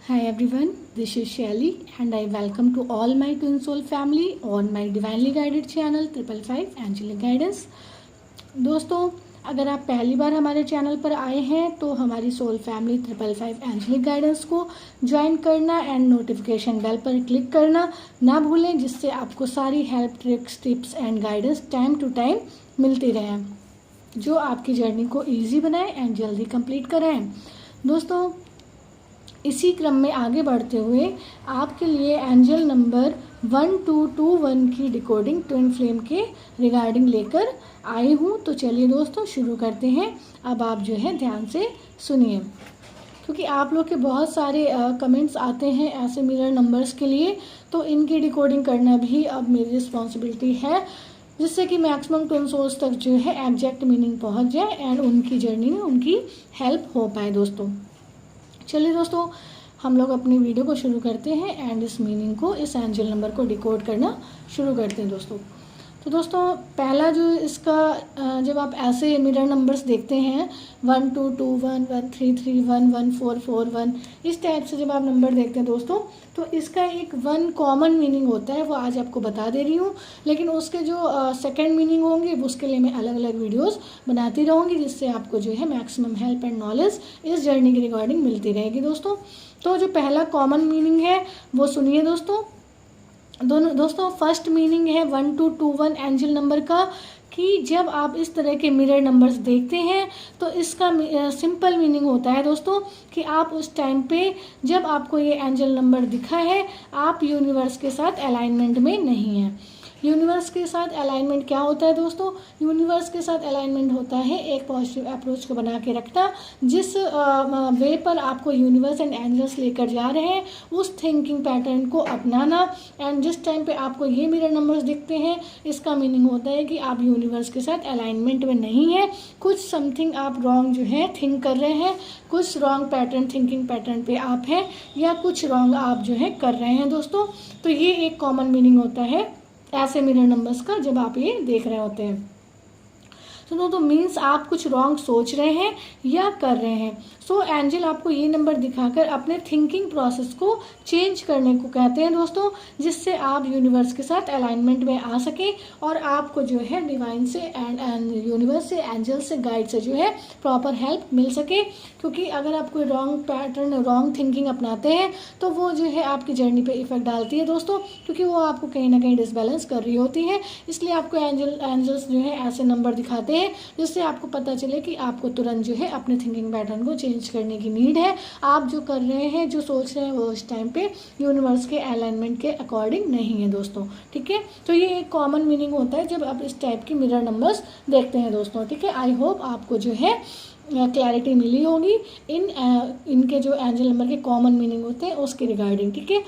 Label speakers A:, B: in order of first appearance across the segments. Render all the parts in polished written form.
A: Hi everyone, this is Shelly and I welcome to all my Twin Soul family on my divinely guided channel 555 Angelic Guidance। दोस्तों, अगर आप पहली बार हमारे channel पर आए हैं तो हमारी सोल फैमिली 555 एंजलिक गाइडेंस को ज्वाइन करना एंड नोटिफिकेशन बेल पर क्लिक करना ना भूलें, जिससे आपको सारी help, tricks, tips and guidance time to time मिलती रहें, जो आपकी जर्नी को ईजी बनाए एंड जल्दी कंप्लीट कराएं। दोस्तों, इसी क्रम में आगे बढ़ते हुए आपके लिए एंजल नंबर 1221 की डिकोडिंग ट्विन फ्लेम के रिगार्डिंग लेकर आई हूँ। तो चलिए दोस्तों शुरू करते हैं। अब आप जो है ध्यान से सुनिए, क्योंकि आप लोग के बहुत सारे कमेंट्स आते हैं ऐसे मिरर नंबर्स के लिए, तो इनकी डिकोडिंग करना भी अब मेरी रिस्पॉन्सिबिलिटी है, जिससे कि मैक्सिमम ट्विन सोल्स तक जो है एग्जैक्ट मीनिंग पहुँच जाए एंड उनकी जर्नी में उनकी हेल्प हो पाए। दोस्तों चलिए दोस्तों, हम लोग अपनी वीडियो को शुरू करते हैं एंड इस मीनिंग को, इस एंजल नंबर को डिकोड करना शुरू करते हैं। दोस्तों पहला जो इसका जब आप ऐसे मिरर नंबर्स देखते हैं 1221, 133, 11441, इस टाइप से जब आप नंबर देखते हैं दोस्तों, तो इसका एक वन कॉमन मीनिंग होता है, वो आज आपको बता दे रही हूँ। लेकिन उसके जो सेकंड मीनिंग होंगे उसके लिए मैं अलग अलग वीडियोस बनाती रहूँगी, जिससे आपको जो है मैक्सिमम हेल्प एंड नॉलेज इस जर्नी के रिगार्डिंग मिलती रहेगी। दोस्तों जो पहला कॉमन मीनिंग है वो सुनिए दोस्तों फर्स्ट मीनिंग है 1221 एंजल नंबर का, कि जब आप इस तरह के मिरर नंबर्स देखते हैं तो इसका सिंपल मीनिंग होता है दोस्तों कि आप उस टाइम पे जब आपको ये एंजल नंबर दिखा है, आप यूनिवर्स के साथ अलाइनमेंट में नहीं हैं। यूनिवर्स के साथ अलाइनमेंट क्या होता है दोस्तों? यूनिवर्स के साथ अलाइनमेंट होता है एक पॉजिटिव अप्रोच को बना के रखना, जिस वे पर आपको यूनिवर्स एंड एंजल्स लेकर जा रहे हैं उस थिंकिंग पैटर्न को अपनाना। एंड जिस टाइम पे आपको ये मिरर नंबर्स दिखते हैं, इसका मीनिंग होता है कि आप यूनिवर्स के साथ अलाइनमेंट में नहीं है, कुछ समथिंग आप रॉन्ग जो है थिंक कर रहे हैं, कुछ रॉन्ग पैटर्न, थिंकिंग पैटर्न पे आप हैं, या कुछ रॉन्ग आप जो है कर रहे हैं दोस्तों। तो ये एक कॉमन मीनिंग होता है ऐसे मिरर नंबर्स का जब आप ये देख रहे होते हैं। तो मीन्स आप कुछ रॉन्ग सोच रहे हैं या कर रहे हैं। सो एंजल आपको ये नंबर दिखाकर अपने थिंकिंग प्रोसेस को चेंज करने को कहते हैं दोस्तों, जिससे आप यूनिवर्स के साथ अलाइनमेंट में आ सकें और आपको जो है डिवाइन से एंड यूनिवर्स से, एंजल से, गाइड से जो है प्रॉपर हेल्प मिल सके। क्योंकि अगर आप कोई रॉन्ग पैटर्न, रॉन्ग थिंकिंग अपनाते हैं तो वो जो है आपकी जर्नी पे इफेक्ट डालती है दोस्तों, क्योंकि वो आपको कहीं ना कहीं डिसबैलेंस कर रही होती है। इसलिए आपको एंजल्स जो है ऐसे नंबर दिखाते हैं जिससे आपको पता चले कि आपको तुरंत जो है अपने थिंकिंग पैटर्न को चेंज करने की नीड है। आप जो कर रहे हैं, जो सोच रहे हैं, वो उस टाइम पे यूनिवर्स के अलाइनमेंट के अकॉर्डिंग नहीं है दोस्तों। ठीक है, तो ये एक कॉमन मीनिंग होता है जब आप इस टाइप की मिरर नंबर्स देखते हैं दोस्तों। ठीक है, आई होप आपको जो है क्लैरिटी मिली होगी इनके जो एंजल नंबर के कॉमन मीनिंग होते हैं उसके रिगार्डिंग। ठीक है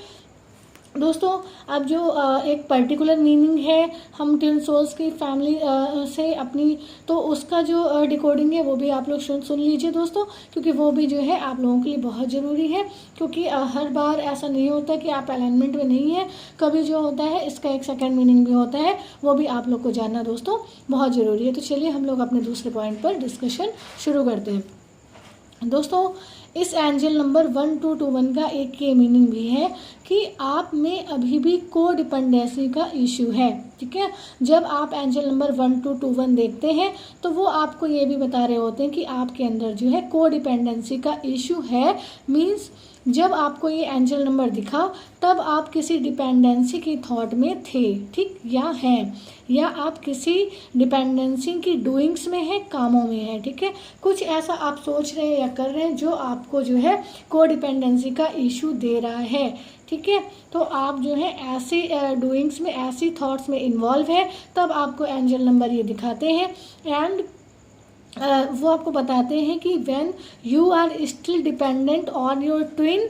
A: दोस्तों, अब जो एक पर्टिकुलर मीनिंग है हम ट्विन सोल्स की फैमिली से अपनी, तो उसका जो डिकोडिंग है वो भी आप लोग सुन लीजिए दोस्तों, क्योंकि वो भी जो है आप लोगों के लिए बहुत ज़रूरी है। क्योंकि हर बार ऐसा नहीं होता कि आप अलाइनमेंट में नहीं है, कभी जो होता है इसका एक सेकंड मीनिंग भी होता है, वो भी आप लोग को जानना दोस्तों बहुत ज़रूरी है। तो चलिए हम लोग अपने दूसरे पॉइंट पर डिस्कशन शुरू करते हैं। दोस्तों इस एंजल नंबर 1221 का एक ये मीनिंग भी है कि आप में अभी भी को डिपेंडेंसी का इशू है। ठीक है, जब आप एंजल नंबर 1221 देखते हैं तो वो आपको ये भी बता रहे होते हैं कि आपके अंदर जो है को डिपेंडेंसी का इशू है। मीन्स जब आपको ये एंजल नंबर दिखा तब आप किसी डिपेंडेंसी की थॉट में थे, ठीक, या हैं, या आप किसी डिपेंडेंसी की डूइंग्स में हैं, कामों में हैं। ठीक है, कुछ ऐसा आप सोच रहे हैं या कर रहे हैं जो आपको जो है को डिपेंडेंसी का इशू दे रहा है। ठीक है, तो आप जो है ऐसी डूइंग्स में, ऐसी थॉट्स में इन्वॉल्व है, तब आपको एंजल नंबर ये दिखाते हैं। एंड वो आपको बताते हैं कि when you are still dependent on your twin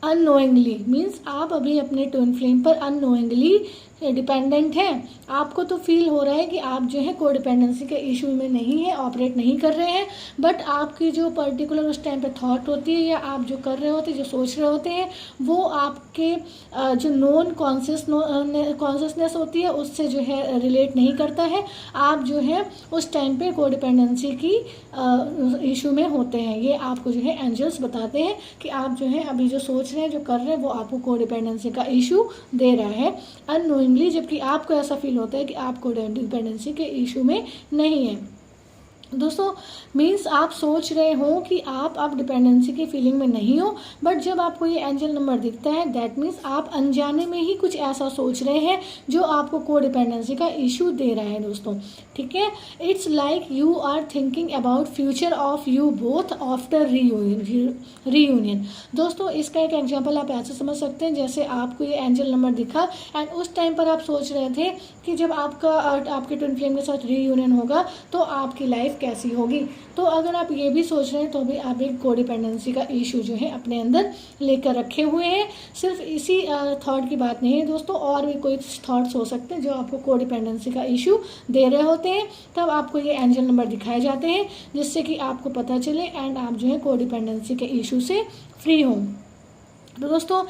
A: unknowingly, means आप अभी अपने ट्विन फ्लेम पर अननोइंगली डिपेंडेंट हैं, आपको तो फील हो रहा है कि आप जो है कोडिपेंडेंसी के इशू में नहीं है, ऑपरेट नहीं कर रहे हैं, बट आपकी जो पर्टिकुलर उस टाइम पे थॉट होती है या आप जो कर रहे होते हैं, जो सोच रहे होते हैं, वो आपके जो नॉन कॉन्शियसनेस होती है उससे जो है रिलेट नहीं करता है। आप जो है उस टाइम पे कोडिपेंडेंसी की इशू में होते हैं। ये आपको जो है एंजल्स बताते हैं कि आप जो है अभी जो सोच रहे हैं, जो कर रहे हैं, वो आपको कोडिपेंडेंसी का इशू दे रहा है अननोइंगली, जबकि आपको ऐसा फील होता है कि आप कोडिपेंडेंसी के इशू में नहीं है। दोस्तों मीन्स आप सोच रहे हो कि आप डिपेंडेंसी की फीलिंग में नहीं हो, बट जब आपको ये एंजल नंबर दिखता है दैट मीन्स आप अनजाने में ही कुछ ऐसा सोच रहे हैं जो आपको कोडिपेंडेंसी का इशू दे रहा है दोस्तों, ठीक है। It's like you are thinking about future of you both after reunion. दोस्तों इसका एक एग्जाम्पल आप ऐसे समझ सकते हैं, जैसे आपको ये एंजल नंबर दिखा एंड उस टाइम पर आप सोच रहे थे कि जब आपके ट्विन फ्लेम के साथ रीयूनियन होगा तो आपकी लाइफ कैसी होगी। तो अगर आप ये भी सोच रहे हैं तो भी आप एक कोडिपेंडेंसी का इशू जो है अपने अंदर लेकर रखे हुए हैं। सिर्फ इसी थॉट की बात नहीं है दोस्तों, और भी कोई थॉट्स हो सकते हैं जो आपको कोडिपेंडेंसी का इशू दे रहे होते हैं, तब आपको ये एंजल नंबर दिखाए जाते हैं जिससे कि आपको पता चले एंड आप जो है कोडिपेंडेंसी के इशू से फ्री हों। तो दोस्तों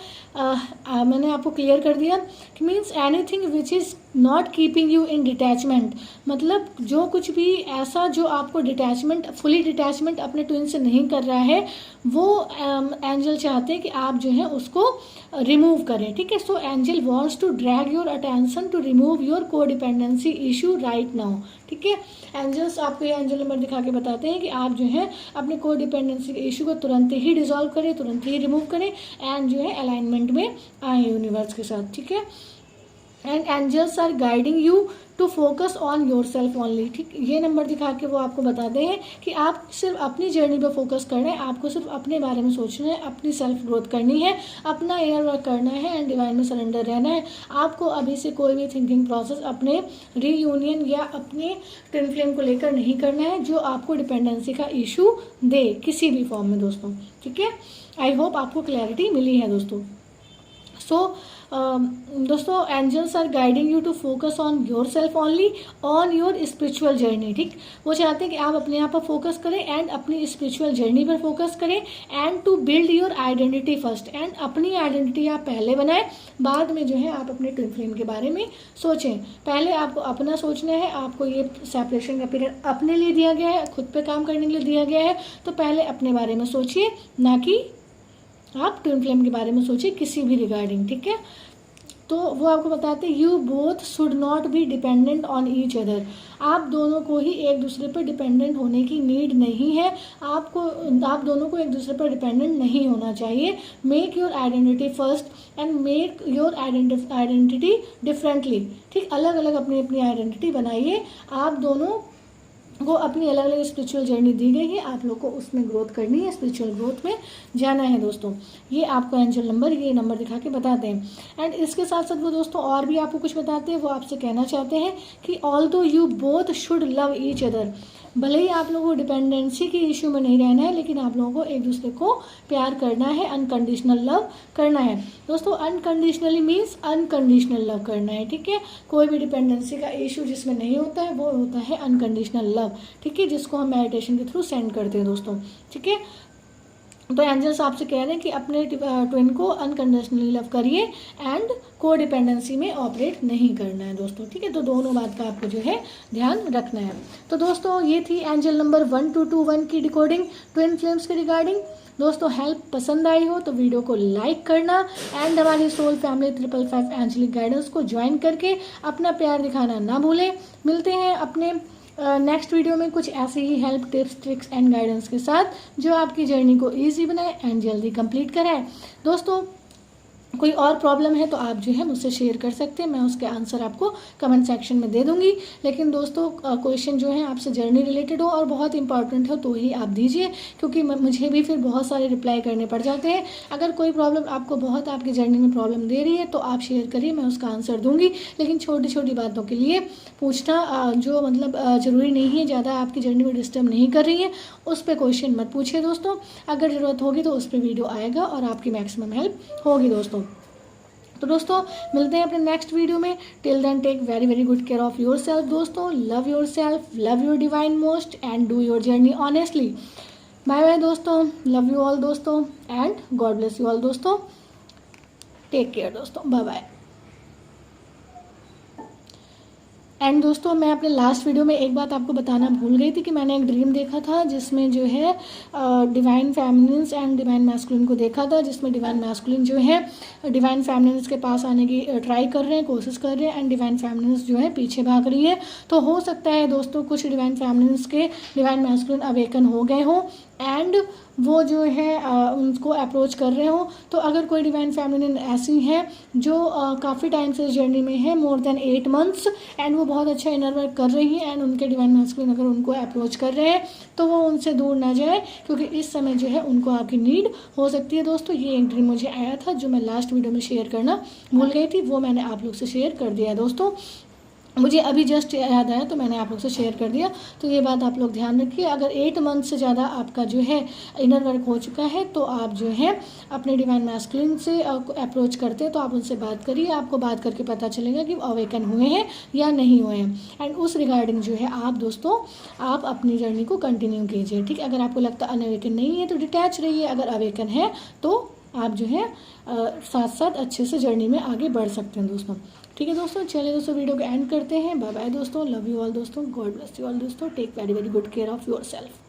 A: मैंने आपको क्लियर कर दिया कि means anything which is not keeping you in detachment, मतलब जो कुछ भी ऐसा जो आपको डिटैचमेंट, फुली डिटैचमेंट अपने ट्विन से नहीं कर रहा है, वो एंजल चाहते हैं कि आप जो है उसको रिमूव करें, ठीक है। So angel wants to drag your attention to remove your codependency issue right now, ठीक है। एंजल्स आपको ये एंजल नंबर दिखा के बताते हैं कि आप जो है अपने कोडिपेंडेंसी के इशू को तुरंत ही डिसॉल्व करें, तुरंत ही रिमूव करें एंड जो है अलाइनमेंट में आए यूनिवर्स के साथ, ठीक है। And angels are guiding you to focus on yourself only, ठीक। ये नंबर दिखा के वो आपको बताते हैं कि आप सिर्फ अपनी जर्नी पर फोकस करना है, आपको सिर्फ अपने बारे में सोचना है, अपनी सेल्फ ग्रोथ करनी है, अपना इनर वर्क करना है एंड डिवाइन में सरेंडर रहना है। आपको अभी से कोई भी थिंकिंग प्रोसेस अपने रीयूनियन या अपने ट्विन फ्लेम को लेकर नहीं करना है जो आपको डिपेंडेंसी का इशू दे किसी भी फॉर्म में दोस्तों, ठीक है। आई होप आपको क्लैरिटी मिली है दोस्तों। दोस्तों angels are guiding you to focus on yourself only on your spiritual journey, ठीक। वो चाहते हैं कि आप अपने आप पर फोकस करें एंड अपनी स्पिरिचुअल जर्नी पर फोकस करें and to build your identity first, and अपनी आइडेंटिटी आप पहले बनाएं, बाद में जो है आप अपने ट्विन फ्लेम के बारे में सोचें। पहले आपको अपना सोचना है, आपको ये सेपरेशन का पीरियड अपने लिए दिया गया है, खुद पे काम करने के लिए दिया गया है, तो पहले अपने बारे में सोचिए, ना कि आप ट्विन फ्लेम के बारे में सोचिए किसी भी रिगार्डिंग, ठीक है। तो वो आपको बताते हैं you both should not be dependent on each other, आप दोनों को ही एक दूसरे पर डिपेंडेंट होने की नीड नहीं है, आप दोनों को एक दूसरे पर डिपेंडेंट नहीं होना चाहिए। Make your identity first and make your identity differently, ठीक। अलग अलग अपनी अपनी आइडेंटिटी बनाइए, आप दोनों को अपनी अलग अलग स्पिरिचुअल जर्नी दी गई है, आप लोग को उसमें ग्रोथ करनी है, स्पिरिचुअल ग्रोथ में जाना है दोस्तों। ये आपको एंजल नंबर ये नंबर दिखा के बताते हैं एंड इसके साथ साथ वो दोस्तों और भी आपको कुछ बताते हैं। वो आपसे कहना चाहते हैं कि although you both should love each other, भले ही आप लोगों को डिपेंडेंसी के इशू में नहीं रहना है, लेकिन आप लोगों को एक दूसरे को प्यार करना है, अनकंडीशनल लव करना है दोस्तों। अनकंडीशनली मीन्स अनकंडीशनल लव करना है, ठीक है। कोई भी डिपेंडेंसी का इशू जिसमें नहीं होता है वो होता है अनकंडीशनल लव, ठीक है, जिसको हम मेडिटेशन के थ्रू सेंड करते हैं दोस्तों, ठीक है। तो एंजल्स आपसे कह रहे हैं कि अपने ट्विन को अनकंडीशनली लव करिए एंड कोडिपेंडेंसी में ऑपरेट नहीं करना है दोस्तों, ठीक है। तो दोनों बात का आपको जो है ध्यान रखना है। तो दोस्तों ये थी एंजल नंबर 1221 की डिकोडिंग ट्विन फ्लेम्स के रिगार्डिंग। दोस्तों हेल्प पसंद आई हो तो वीडियो को लाइक करना एंड हमारी सोल फैमिली 555 एंजलिक गाइडेंस को ज्वाइन करके अपना प्यार दिखाना ना भूलें। मिलते हैं अपने नेक्स्ट वीडियो में कुछ ऐसे ही help tips tricks and guidance के साथ जो आपकी जर्नी को ईजी बनाए एंड जल्दी कंप्लीट कराए। दोस्तों कोई और प्रॉब्लम है तो आप जो है मुझसे शेयर कर सकते हैं, मैं उसके आंसर आपको कमेंट सेक्शन में दे दूंगी। लेकिन दोस्तों क्वेश्चन जो है आपसे जर्नी रिलेटेड हो और बहुत इंपॉर्टेंट हो तो ही आप दीजिए, क्योंकि मुझे भी फिर बहुत सारे रिप्लाई करने पड़ जाते हैं। अगर कोई प्रॉब्लम आपको बहुत आपकी जर्नी में प्रॉब्लम दे रही है तो आप शेयर करिए, मैं उसका आंसर दूंगी। लेकिन छोटी छोटी बातों के लिए पूछना जो मतलब ज़रूरी नहीं है, ज़्यादा आपकी जर्नी में डिस्टर्ब नहीं कर रही है, उस पर क्वेश्चन मत पूछिए दोस्तों। अगर ज़रूरत होगी तो उस पर वीडियो आएगा और आपकी मैक्सिमम हेल्प होगी दोस्तों। तो दोस्तों मिलते हैं अपने नेक्स्ट वीडियो में। Till then take very very good care of yourself दोस्तों। Love yourself, love your divine most and do your journey honestly. Bye bye दोस्तों, लव यू ऑल दोस्तों and God bless you all दोस्तों। Take care दोस्तों, bye bye. And दोस्तों मैं अपने last video में एक बात आपको बताना भूल गई थी कि मैंने एक ड्रीम देखा था जिसमें जो है divine feminines and divine masculine को देखा था, जिसमें डिवाइन मैस्कुलिन जो है डिवाइन फेमिनिन्स के पास आने की ट्राई कर रहे हैं, कोशिश कर रहे हैं, एंड डिवाइन फेमिनिन्स जो है पीछे भाग रही है। तो हो सकता है दोस्तों कुछ डिवाइन फेमिनिन्स के डिवाइन मैस्कुलिन अवेकन हो गए हों एंड वो जो है उनको अप्रोच कर रहे हो। तो अगर कोई डिवाइन फेमिनिन ऐसी हैं जो काफ़ी टाइम से इस जर्नी में है, मोर देन 8 months, एंड वो बहुत अच्छा इनर वर्क कर रही हैं एंड उनके डिवाइन मैस्कुलिन अगर उनको अप्रोच कर रहे हैं तो वो उनसे दूर ना जाए, क्योंकि इस समय जो है उनको आपकी नीड हो सकती है दोस्तों। ये एक ड्रीम मुझे आया था जो मैं लास्ट वीडियो में शेयर करना भूल गई थी, वो मैंने आप लोग से शेयर कर दिया दोस्तों। मुझे अभी जस्ट याद आया तो मैंने आप लोग से शेयर कर दिया। तो ये बात आप लोग ध्यान रखिए। अगर 8 months से ज़्यादा आपका जो है इनर वर्क हो चुका है तो आप जो है अपने डिवाइन मैस्कुलिन से अप्रोच करते हैं तो आप उनसे बात करिए। आपको बात करके पता चलेगा कि अवेकन हुए हैं या नहीं हुए हैं, एंड उस रिगार्डिंग जो है आप दोस्तों आप अपनी जर्नी को कंटिन्यू कीजिए। ठीक है, अगर आपको लगता अनअवेकन नहीं है तो डिटैच रहिए, अगर अवेकन है तो आप जो है साथ साथ अच्छे से जर्नी में आगे बढ़ सकते हैं दोस्तों। ठीक है दोस्तों, चलिए दोस्तों वीडियो को एंड करते हैं। बाय बाय दोस्तों, लव यू ऑल दोस्तों, गॉड ब्लेस यू ऑल दोस्तों, take very very good care of your self.